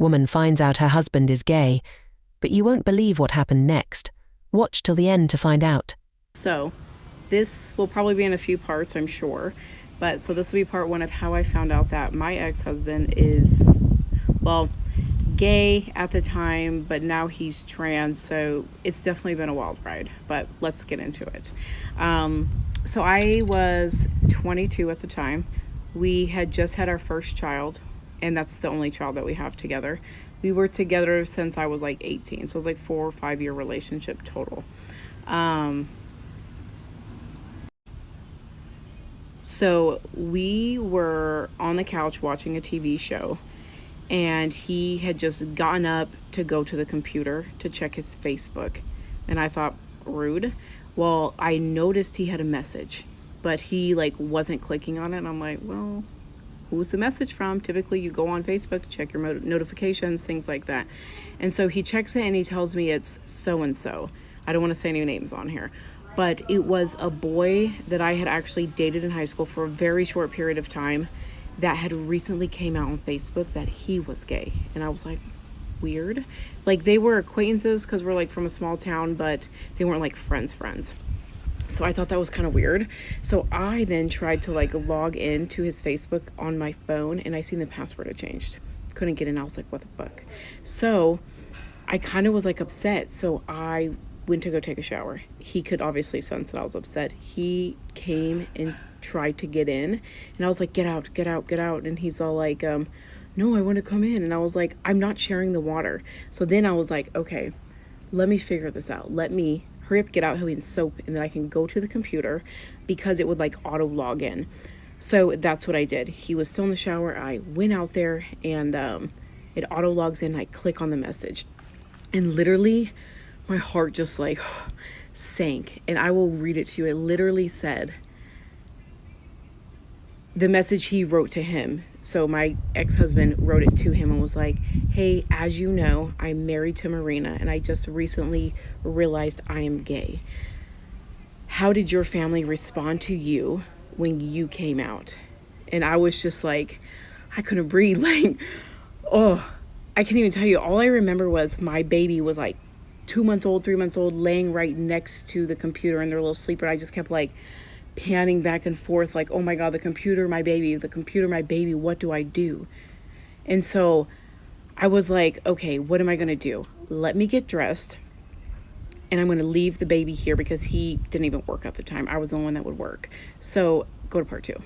Woman finds out her husband is gay, but you won't believe what happened next. Watch till the end to find out. So this will probably be in a few parts, I'm sure. But so this will be part one of how I found out that my ex-husband is, well, gay at the time, but now he's trans. So it's definitely been a wild ride, but let's get into it. So I was 22 at the time. We had just had our first child, and that's the only child that we have together. We were together since I was like 18. So it was like 4 or 5 year relationship total. So we were on the couch watching a TV show, and he had just gotten up to go to the computer to check his Facebook. And I thought, rude. Well, I noticed he had a message, but he like wasn't clicking on it. And I'm like, well, who's the message from? Typically you go on Facebook, check your notifications, things like that. And so he checks it and he tells me it's so and so. I don't want to say any names on here, but it was a boy that I had actually dated in high school for a very short period of time that had recently came out on Facebook that he was gay. And I was like, weird. Like, they were acquaintances because we're like from a small town, but they weren't like friends. So I thought that was kind of weird. So I then tried to like log into his Facebook on my phone, and I seen the password had changed. Couldn't get in. I was like, what the fuck? So I kind of was like upset. So I went to go take a shower. He could obviously sense that I was upset. He came and tried to get in, and I was like, get out. And he's all like, no, I want to come in. And I was like, I'm not sharing the water. So then I was like, okay, let me figure this out. Let me hurry up, get out in soap, and then I can go to the computer, because it would like auto log in. So that's what I did. He was still in the shower. I went out there, and it auto logs in. I click on the message, and literally my heart just like sank. And I will read it to you. It literally said, the message he wrote to him. So my ex-husband wrote it to him and was like, hey, as you know, I'm married to Marina, and I just recently realized I am gay. How did your family respond to you when you came out? And I was just like, I couldn't breathe. Like, oh, I can't even tell you. All I remember was my baby was like 2 months old, 3 months old, laying right next to the computer in their little sleeper. I just kept like panning back and forth, like, oh my God, the computer, my baby, what do I do? And so I was like, okay, what am I going to do? Let me get dressed, and I'm going to leave the baby here, because he didn't even work at the time. I was the one that would work. So go to part two.